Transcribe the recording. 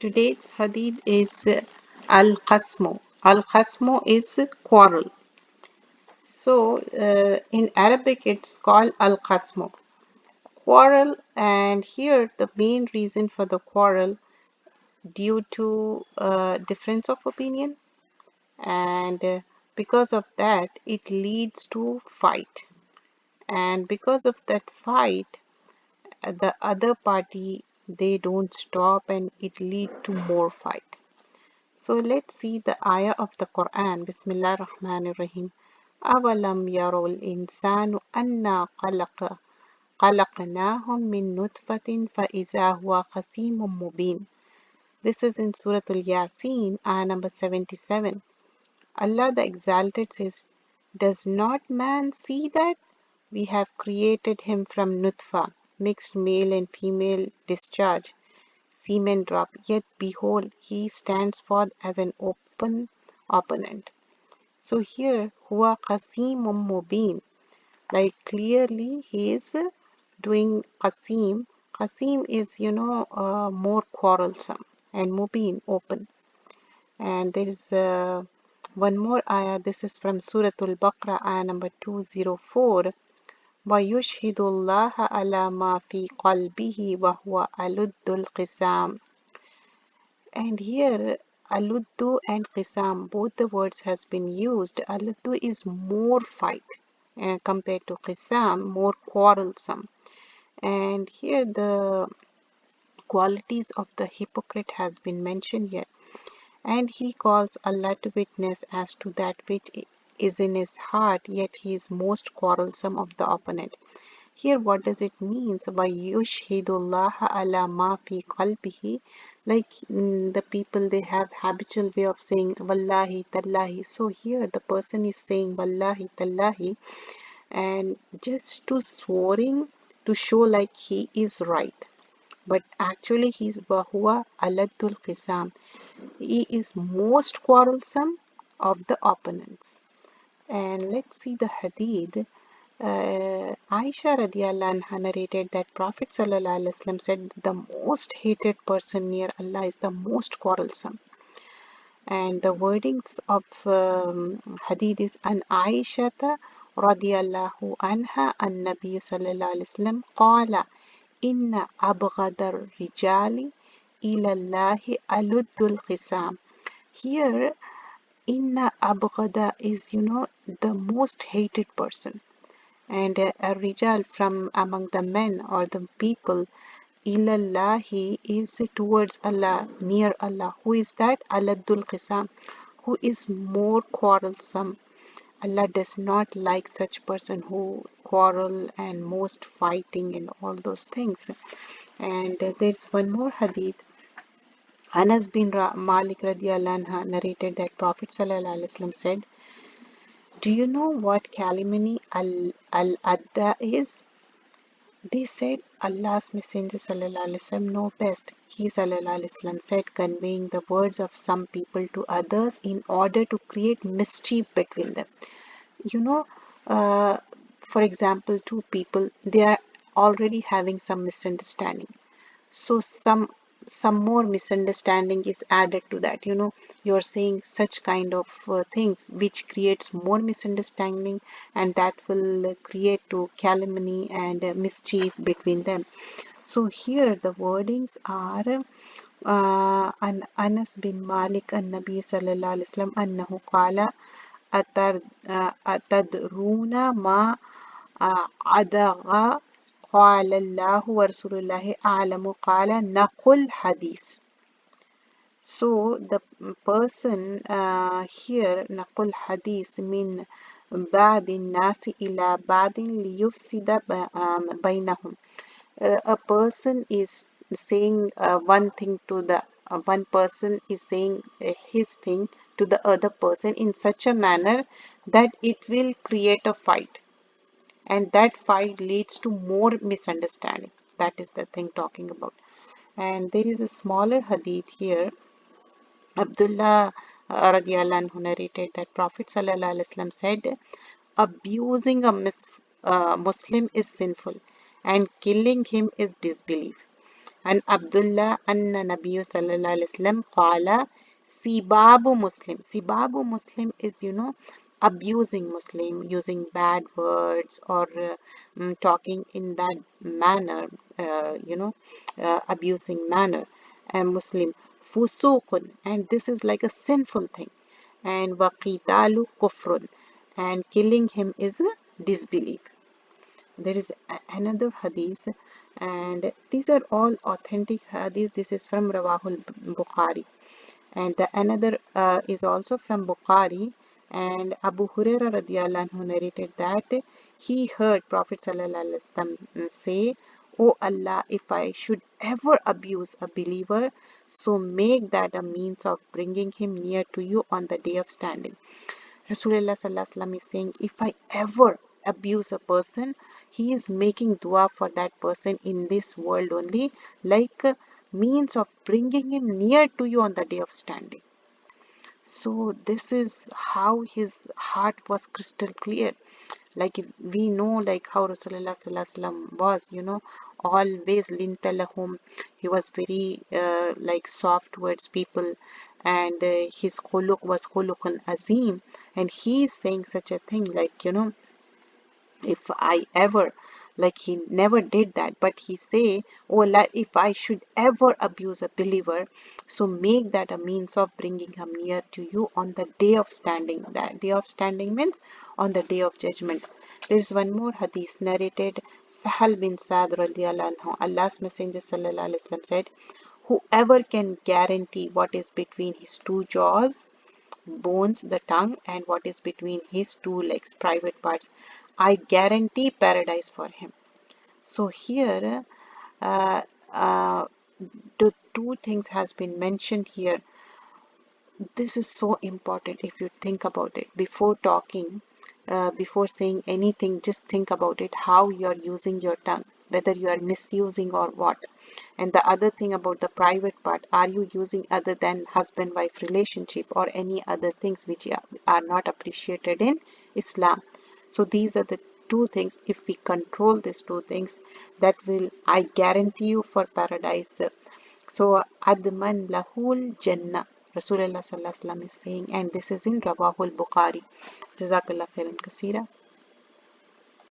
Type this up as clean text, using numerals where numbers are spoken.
Today's hadith is Al Qasmu. Al Qasmu is quarrel. So in Arabic it's called Al Qasmu. Quarrel, and here the main reason for the quarrel due to difference of opinion, and because of that it leads to fight, and because of that fight the other party they don't stop and it lead to more fight. So let's see the ayah of the Quran. Bismillah ar-Rahman ar-Rahim. أَوَلَمْ يَرَوْا الْإِنسَانُ أَنَّا خَلَقْنَاهُ مِن نُطْفَةٍ فَإِذَا هُوَ خَصِيمٌ مُبِينٌ. This is in Surah Al-Yasin, ayah number 77. Allah the Exalted says, does not man see that we have created him from nutfa, mixed male and female discharge, semen drop, yet behold, he stands forth as an open opponent. So here, huwa qasimum mubin, like clearly he is doing qasim. Qasim is, more quarrelsome, and mubin, open. And there is one more ayah. This is from Surah Al-Baqarah, ayah number 204. وَيُشْهِدُ اللَّهَ عَلَى مَا فِي قَلْبِهِ وَهُوَ أَلُدُّ الْقِسَامِ. And here aluddu and qisam, both the words has been used. Aluddu is more fight compared to qisam, more quarrelsome. And here the qualities of the hypocrite has been mentioned here. And he calls Allah to witness as to that which is in his heart, yet he is most quarrelsome of the opponent. Here, what does it mean? وَيُشْهِدُ اللَّهَ عَلَى مَا فِي قَلْبِهِ. Like the people, they have habitual way of saying Wallahi, Tallahi. So here the person is saying Wallahi, Tallahi, and just to swearing to show like he is right. But actually he is Wahuwa Aladul Qisam. He is most quarrelsome of the opponents. And let's see the hadith. Aisha radiallahu anha narrated that Prophet sallallahu alaihi wasallam said the most hated person near Allah is the most quarrelsome. And the wordings of hadith is an Aisha radiallahu anha an Nabi sallallahu alaihi wasallam qala inna abghadar rijali ila Allahi aluddul qisam. Here inna abghada is the most hated person, and a rijal from among the men or the people, ilallahi is towards Allah, near Allah. Who is that? Aladul qisam, who is more quarrelsome. Allah does not like such person who quarrel and most fighting and all those things. And there's one more hadith. Anas bin Malik radiallahu anha narrated that Prophet sallallahu alaihi wasallam said, do you know what calumny al-adda is? They said, Allah's Messenger sallallahu alaihi wasallam know best. He sallallahu alaihi wasallam said, conveying the words of some people to others in order to create mischief between them. Uh, for example, two people, they are already having some misunderstanding. So some more misunderstanding is added to that. You're saying such kind of things which creates more misunderstanding, and that will create to calumny and mischief between them. So here the wordings are an Anas bin Malik an Nabi sallallahu alaihi wasallam annahu qala atadruna ma adagha قال الله ورسول الله أعلم قال نقل hadith. So the person here نقل hadith من بعض الناس إلى بعض ليفسد بينهم. A person is saying one thing to the one person is saying his thing to the other person in such a manner that it will create a fight, and that fight leads to more misunderstanding. That is the thing talking about. And there is a smaller hadith here. Abdullah radiallahu anhu narrated that Prophet sallallahu alaihi wasallam said, abusing a Muslim is sinful and killing him is disbelief. And Abdullah anna Nabiyu sallallahu alaihi wasallam qala sibabu Muslim. Sibabu Muslim is, abusing Muslim, using bad words or talking in that manner, abusing manner. And Muslim fusukun, and this is like a sinful thing. And waqitalu kufrun, and killing him is a disbelief. There is another hadith, and these are all authentic hadith. This is from Rawahul Bukhari, and the another is also from Bukhari. And Abu Huraira radiallahu anhu narrated that he heard Prophet sallallahu alaihi wasallam say, "O Allah, if I should ever abuse a believer, so make that a means of bringing him near to you on the day of standing." Rasulullah sallallahu alaihi wasallam is saying, if I ever abuse a person, he is making dua for that person in this world only, like a means of bringing him near to you on the day of standing. So this is how his heart was crystal clear. Like we know, like how Rasulullah sallallahu alaihi wasallam was, always lintalahum. He was very like soft towards people, and his khuluq was khuluqun azim. And he is saying such a thing, like if I ever, like he never did that, but he say, oh, like if I should ever abuse a believer, so make that a means of bringing him near to you on the day of standing. That day of standing means on the day of judgment. There is one more hadith narrated. Sahal bin Sa'd radiallahu anhu, Allah's Messenger sallallahu alaihi wasallam said, whoever can guarantee what is between his two jaws, bones, the tongue, and what is between his two legs, private parts, I guarantee paradise for him. So here, uh, uh, the two things has been mentioned here. This is so important if you think about it. Before talking, before saying anything, just think about it, how you are using your tongue, whether you are misusing or what. And the other thing about the private part, are you using other than husband-wife relationship or any other things which are not appreciated in Islam? So these are the two things. If we control these two things, that will, I guarantee you, for paradise. So adman lahul jannah. Rasulullah sallallahu alaihi wasallam is saying, and this is in Rawahul Bukhari. Jazakallah khairan kasira.